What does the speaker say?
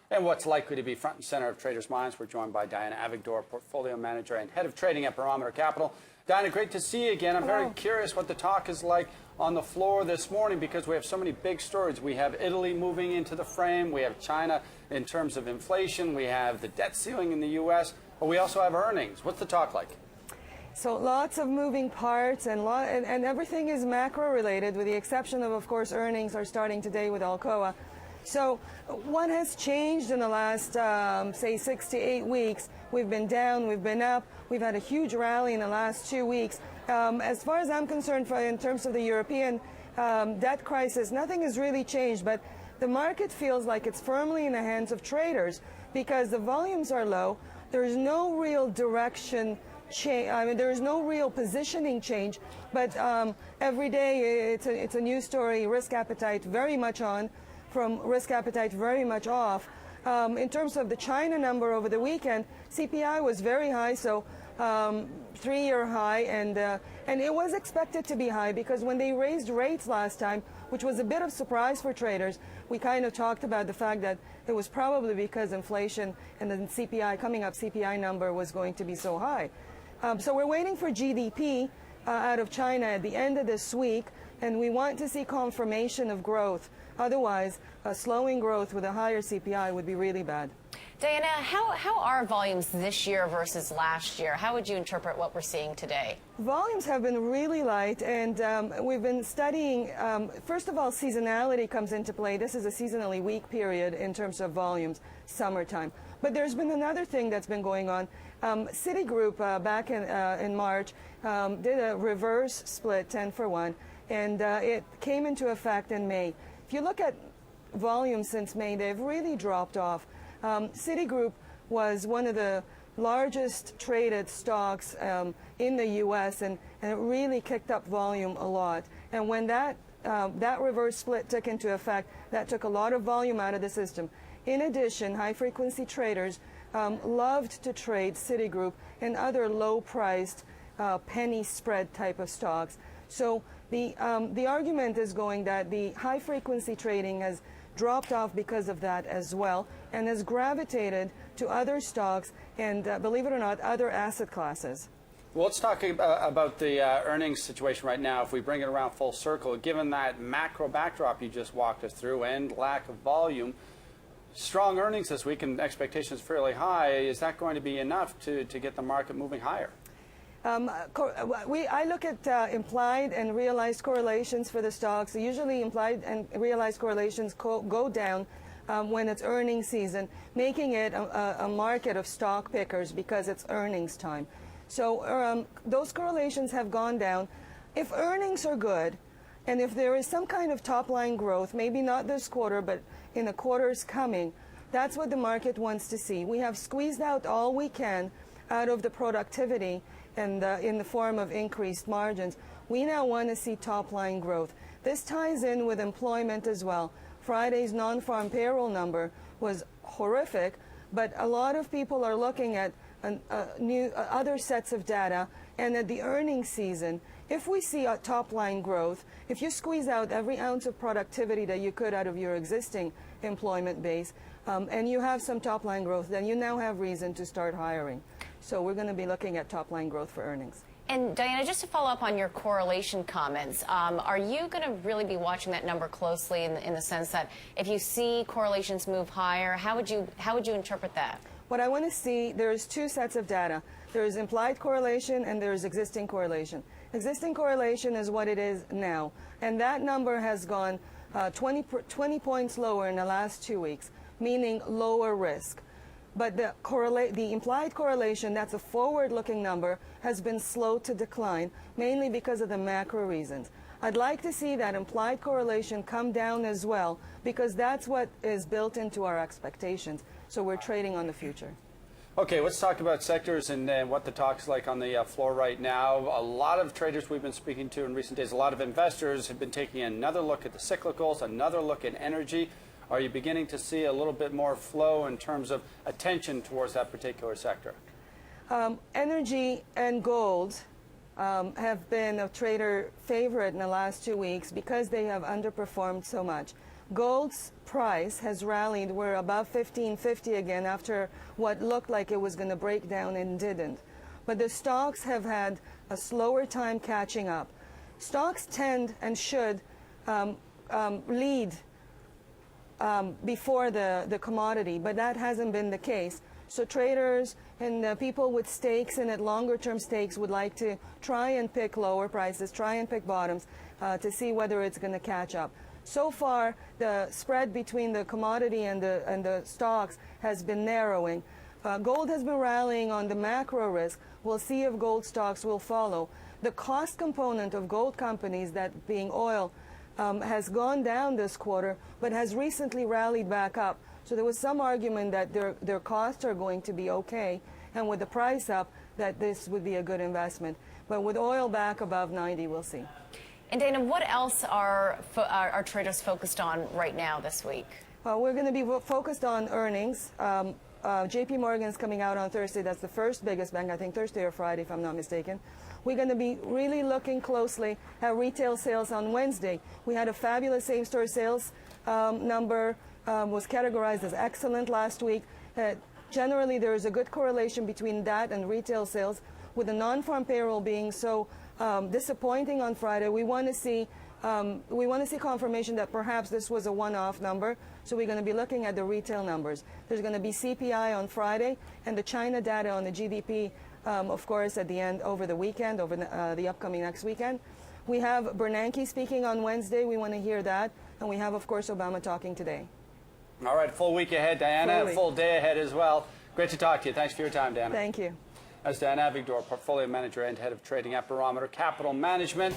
And what's likely to be front and center of traders' minds, we're joined by Diana Avigdor, Portfolio Manager and Head of Trading at Barometer Capital. Diana, great to see you again. I'm very curious what the talk is like on the floor this morning because we have so many big stories. We have Italy moving into the frame. We have China in terms of inflation. We have the debt ceiling in the U.S., but we also have earnings. What's the talk like? So lots of moving parts and everything is macro related with the exception of course, earnings are starting today with Alcoa. So what has changed in the last, say, 6 to 8 weeks? We've been down, we've been up, we've had a huge rally in the last 2 weeks. As far as I'm concerned, in terms of the European debt crisis, nothing has really changed, but the market feels like it's firmly in the hands of traders because the volumes are low. There's no real direction change. I mean, there's no real positioning change, but every day it's a new story. Risk appetite very much on, from risk appetite very much off. In terms of the China number over the weekend, CPI was very high, so 3-year high, and it was expected to be high because when they raised rates last time, which was a bit of surprise for traders, we kind of talked about the fact that it was probably because inflation and the CPI, coming up CPI number was going to be so high. So we're waiting for GDP out of China at the end of this week, and we want to see confirmation of growth. Otherwise, a slowing growth with a higher CPI would be really bad. Diana, how are volumes this year versus last year? How would you interpret what we're seeing today? Volumes have been really light, and we've been studying, first of all, seasonality comes into play. This is a seasonally weak period in terms of volumes, summertime. But there's been another thing that's been going on. Citigroup back in March did a reverse split 10-for-1, and it came into effect in May. If you look at volumes since May, they've really dropped off. Citigroup was one of the largest traded stocks in the U.S., and it really kicked up volume a lot. And when that reverse split took into effect, that took a lot of volume out of the system. In addition, high-frequency traders loved to trade Citigroup and other low-priced penny spread type of stocks. So the argument is going that the high-frequency trading has dropped off because of that as well and has gravitated to other stocks and, believe it or not, other asset classes. Well, let's talk about the earnings situation right now. If we bring it around full circle, given that macro backdrop you just walked us through and lack of volume, strong earnings this week and expectations fairly high, is that going to be enough to get the market moving higher? I look at implied and realized correlations for the stocks. Usually implied and realized correlations go down when it's earnings season, making it a market of stock pickers because it's earnings time. So those correlations have gone down. If earnings are good, and if there is some kind of top-line growth, maybe not this quarter, but in the quarters coming, that's what the market wants to see. We have squeezed out all we can out of the productivity and in the form of increased margins. We now want to see top-line growth. This ties in with employment as well. Friday's non-farm payroll number was horrific, but a lot of people are looking at other sets of data, and at the earnings season, if we see a top-line growth, if you squeeze out every ounce of productivity that you could out of your existing employment base, and you have some top-line growth, then you now have reason to start hiring. So we're going to be looking at top-line growth for earnings. And Diana, just to follow up on your correlation comments, are you going to really be watching that number closely in the sense that if you see correlations move higher, how would you interpret that? What I want to see, there's two sets of data. There's implied correlation and there's existing correlation. Existing correlation is what it is now, and that number has gone 20 points lower in the last 2 weeks, meaning lower risk. But the implied correlation, that's a forward-looking number, has been slow to decline, mainly because of the macro reasons. I'd like to see that implied correlation come down as well, because that's what is built into our expectations. So we're trading on the future. Okay, let's talk about sectors and what the talk's like on the floor right now. A lot of traders we've been speaking to in recent days, a lot of investors have been taking another look at the cyclicals, another look at energy. Are you beginning to see a little bit more flow in terms of attention towards that particular sector? Energy and gold have been a trader favorite in the last 2 weeks because they have underperformed so much. Gold's price has rallied. We're above 1550 again after what looked like it was going to break down and didn't. But the stocks have had a slower time catching up. Stocks tend and should lead before the commodity, but that hasn't been the case. So traders and people with stakes in it, longer-term stakes, would like to try and pick lower prices, try and pick bottoms to see whether it's going to catch up. So far, the spread between the commodity and the stocks has been narrowing. Gold has been rallying on the macro risk. We'll see if gold stocks will follow. The cost component of gold companies, that being oil, has gone down this quarter, but has recently rallied back up. So there was some argument that their costs are going to be okay, and with the price up, that this would be a good investment. But with oil back above 90, we'll see. And Dana, what else are traders focused on right now this week? Well, we're going to be focused on earnings. JP Morgan's coming out on Thursday. That's the first biggest bank, I think Thursday or Friday, if I'm not mistaken. We're going to be really looking closely at retail sales on Wednesday. We had a fabulous same-store sales number, was categorized as excellent last week. Generally, there is a good correlation between that and retail sales. With the non-farm payroll being so disappointing on Friday, we want to see confirmation that perhaps this was a one-off number. So we're going to be looking at the retail numbers. There's going to be CPI on Friday and the China data on the GDP, of course, at the end over the weekend, over the upcoming next weekend. We have Bernanke speaking on Wednesday. We want to hear that. And we have, of course, Obama talking today. All right, full week ahead, Diana. Full day ahead as well. Great to talk to you. Thanks for your time, Diana. Thank you. That's Diana Avigdor, Portfolio Manager and Head of Trading at Barometer Capital Management.